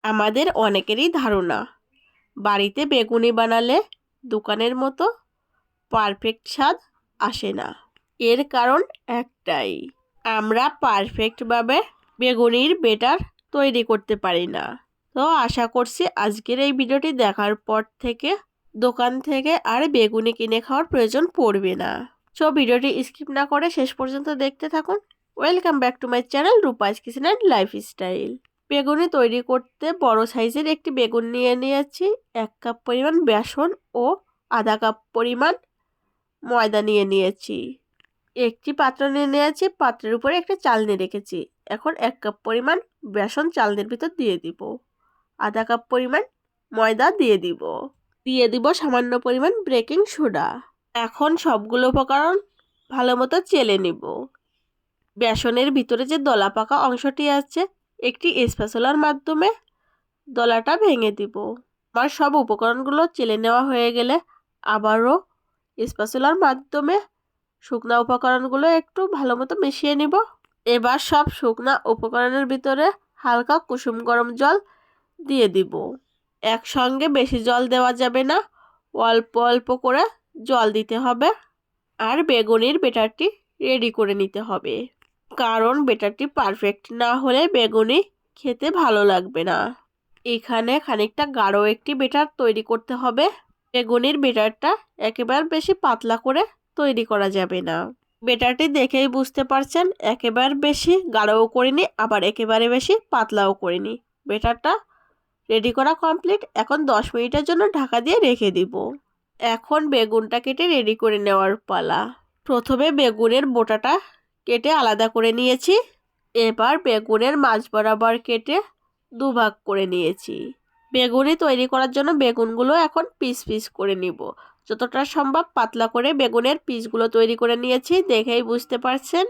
আমাদের অনেকেরই ধারণা বাড়িতে বেগুনি বানালে দোকানের মতো পারফেক্ট স্বাদ আসে না। এর কারণ একটাই, আমরা পারফেক্টভাবে বেগুনির ব্যাটার তৈরি করতে পারি না। তো আশা করছি আজকের এই ভিডিওটি দেখার পর থেকে দোকান থেকে আর বেগুনি কিনে খাওয়ার প্রয়োজন পড়বে না। সো ভিডিওটি স্কিপ না করে শেষ পর্যন্ত দেখতে থাকুন। Welcome back to my channel Rupa's kitchen and lifestyle. বেগুনি তৈরি করতে বড় সাইজের একটি বেগুন নিয়ে নিয়েছি, 1 কাপ পরিমাণ বেসন ও আধা কাপ পরিমাণ ময়দা নিয়ে নিয়েছি। একটি পাত্র নিয়ে নিয়েছি, পাত্রের উপরে একটা চালনি রেখেছি। এখন 1 কাপ পরিমাণ বেসন চালনির ভিতর দিয়ে দিব, আধা কাপ পরিমাণ ময়দা দিয়ে দিব সামান্য পরিমাণ বেকিং সোডা। এখন সবগুলো উপকরণ ভালো মতো চেলে নিব। বেসনের ভিতরে যে দলা পাকা অংশটি আছে, একটি স্প্যাচুলার মাধ্যমে দলাটা ভেঙে দিব। আমার সব উপকরণগুলো চেলে নেওয়া হয়ে গেলে আবারও স্প্যাচুলার মাধ্যমে শুকনা উপকরণগুলো একটু ভালো মতো মিশিয়ে নিব। এবার সব শুকনা উপকরণের ভিতরে হালকা কুসুম গরম জল দিয়ে দিব। একসঙ্গে বেশি জল দেওয়া যাবে না, অল্প অল্প করে জল দিতে হবে। আর বেগুনির ব্যাটারটি রেডি করে নিতে হবে, কারণ ব্যাটারটি পারফেক্ট না হলে বেগুনি খেতে ভালো লাগবে না। এখানে খানিকটা গাঢ় একটি ব্যাটার তৈরি করতে হবে। বেগুনির ব্যাটারটা একেবারে বেশি পাতলা করে তৈরি করা যাবে না। ব্যাটারটি দেখেই বুঝতে পারছেন একেবারে বেশি গাঢ়ও করিনি, আবার একেবারে বেশি পাতলাও করিনি। ব্যাটারটা রেডি করা কমপ্লিট। এখন 10 মিনিটের জন্য ঢাকা দিয়ে রেখে দিব। এখন বেগুনটা কেটে রেডি করে নেওয়ার পালা। প্রথমে বেগুনের বোটাটা কেটে আলাদা করে নিয়েছি। এবার বেগুনের মাঝ বরাবর কেটে দুভাগ করে নিয়েছি। বেগুনি তৈরি করার জন্য বেগুনগুলো এখন পিস পিস করে নিব। যতটা সম্ভব পাতলা করে বেগুনের পিসগুলো তৈরি করে নিয়েছি, দেখেই বুঝতে পারছেন।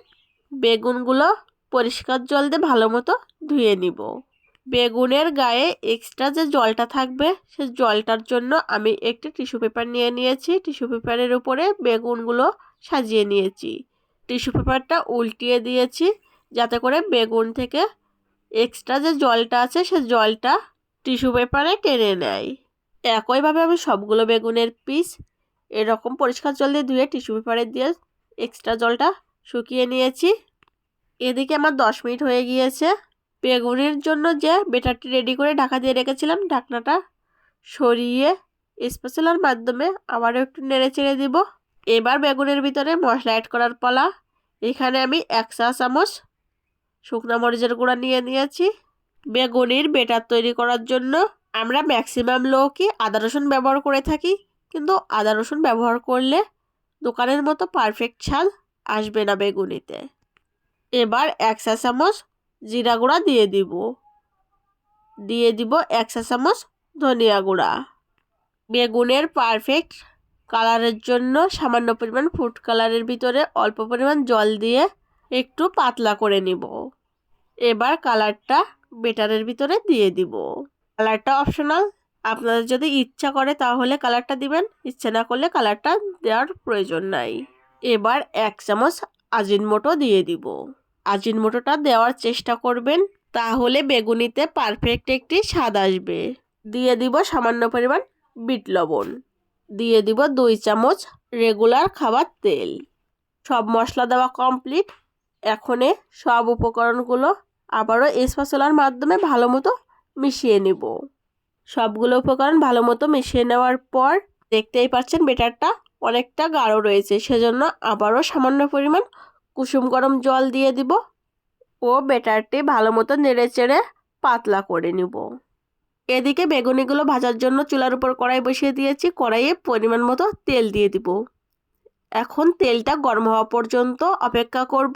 বেগুনগুলো পরিষ্কার জল দিয়ে ভালো মতো ধুয়ে নিব। বেগুনের গায়ে এক্সট্রা যে জলটা থাকবে সে জলটার জন্য আমি একটি টিস্যু পেপার নিয়ে নিয়েছি। টিস্যু পেপারের উপরে বেগুনগুলো সাজিয়ে নিয়েছি। টিস্যু পেপারটা উল্টিয়ে দিয়েছি যাতে করে বেগুন থেকে এক্সট্রা যে জলটা আছে সে জলটা টিস্যু পেপারে টেনে নেয়। একইভাবে আমি সবগুলো বেগুনের পিস এরকম পরিষ্কার জল দিয়ে ধুয়ে টিস্যু পেপারে দিয়ে এক্সট্রা জলটা শুকিয়ে নিয়েছি। এদিকে আমার 10 মিনিট হয়ে গিয়েছে। বেগুনির জন্য যে ব্যাটারটি রেডি করে ঢাকা দিয়ে রেখেছিলাম, ঢাকনাটা সরিয়ে স্প্যাচুলার মাধ্যমে আবারও একটু নেড়ে চেড়ে দিব। এবার বেগুনের ভিতরে মশলা অ্যাড করার পালা। এখানে আমি 1 চা চামচ শুকনো মরিচের গুঁড়া নিয়ে নিয়েছি। বেগুনির ব্যাটার তৈরি করার জন্য আমরা ম্যাক্সিমাম লোকই আদা রসুন ব্যবহার করে থাকি, কিন্তু আদা রসুন ব্যবহার করলে দোকানের মতো পারফেক্ট স্বাদ আসবে না বেগুনিতে। এবার 1 চা চামচ জিরা গুঁড়া দিয়ে দিব 1 চা চামচ ধনিয়া গুঁড়া। বেগুনের পারফেক্ট কালারের জন্য সামান্য পরিমাণ ফুড কালারের ভিতরে অল্প পরিমাণ জল দিয়ে একটু পাতলা করে নিব। এবার কালারটা ব্যাটারের ভিতরে দিয়ে দিব। কালারটা অপশনাল, আপনাদের যদি ইচ্ছা করে তাহলে কালারটা দিবেন, ইচ্ছা না করলে কালারটা দেওয়ার প্রয়োজন নাই। এবার 1 চামচ আজিনমোটো দিয়ে দিব। আজিনমোটোটা দেওয়ার চেষ্টা করবেন, তাহলে বেগুনিতে পারফেক্ট একটি স্বাদ আসবে। দিয়ে দিব সামান্য পরিমাণ বিট লবণ। দিয়ে দিব 2 চামচ রেগুলার খাবার তেল। সব মশলা দেওয়া কমপ্লিট। এখন সব উপকরণগুলো আবারও স্প্যাচুলার মাধ্যমে ভালো মতো মিশিয়ে নেব। সবগুলো উপকরণ ভালো মতো মিশিয়ে নেওয়ার পর দেখতেই পাচ্ছেন ব্যাটারটা অনেকটা গাঢ় রয়েছে, সেজন্য আবারও সামান্য পরিমাণ কুসুম গরম জল দিয়ে দিব ও ব্যাটারটি ভালো মতো নেড়ে চেড়ে পাতলা করে নিব। এদিকে বেগুনিগুলো ভাজার জন্য চুলার উপর কড়াই বসিয়ে দিয়েছি। কড়াইয়ে পরিমাণ মতো তেল দিয়ে দিব। এখন তেলটা গরম হওয়া পর্যন্ত অপেক্ষা করব।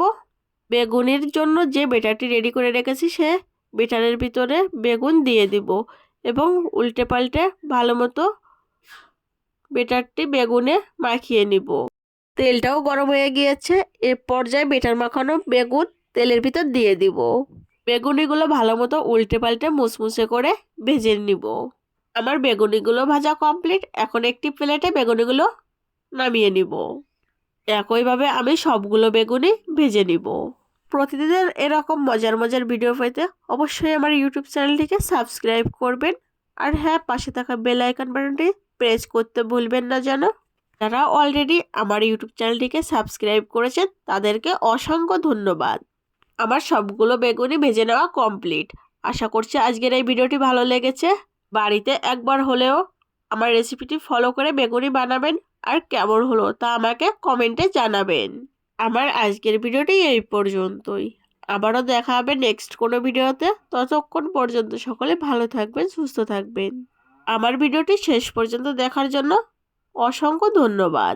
বেগুনির জন্য যে ব্যাটারটি রেডি করে রেখেছি সে ব্যাটারের ভিতরে বেগুন দিয়ে দিব এবং উল্টে পাল্টে ভালো মতো ব্যাটারটি বেগুনে মাখিয়ে নিব। তেলটাও গরম হয়ে গিয়েছে। এ পর্যায়ে ব্যাটার মাখানো বেগুন তেলের ভিতর দিয়ে দিব। বেগুনিগুলো ভালো মতো উল্টে পাল্টে মুচমুচে করে ভেজে নিব। আমার বেগুনিগুলো ভাজা কমপ্লিট। এখন একটি প্লেটে বেগুনিগুলো নামিয়ে নিব। একইভাবে আমি সবগুলো বেগুনি ভেজে নিব। প্রতিদিনের এরকম মজার মজার ভিডিও পেতে অবশ্যই আমার ইউটিউব চ্যানেলটিকে সাবস্ক্রাইব করবেন। আর হ্যাঁ, পাশে থাকা বেল আইকন বাটনটি প্রেস করতে ভুলবেন না যেন। যারা অলরেডি আমার ইউটিউব চ্যানেলটিকে সাবস্ক্রাইব করেছেন তাদেরকে অসংখ্য ধন্যবাদ। আমার সবগুলো বেগুনি ভেজে নেওয়া কমপ্লিট। আশা করছি আজকের এই ভিডিওটি ভালো লেগেছে। বাড়িতে একবার হলেও আমার রেসিপিটি ফলো করে বেগুনি বানাবেন, আর কেমন হলো তা আমাকে কমেন্টে জানাবেন। আমার আজকের ভিডিওটি এই পর্যন্তই। আবারও দেখা হবে নেক্সট কোনো ভিডিওতে। ততক্ষণ পর্যন্ত সকলে ভালো থাকবেন, সুস্থ থাকবেন। আমার ভিডিওটি শেষ পর্যন্ত দেখার জন্য অসংখ্য ধন্যবাদ।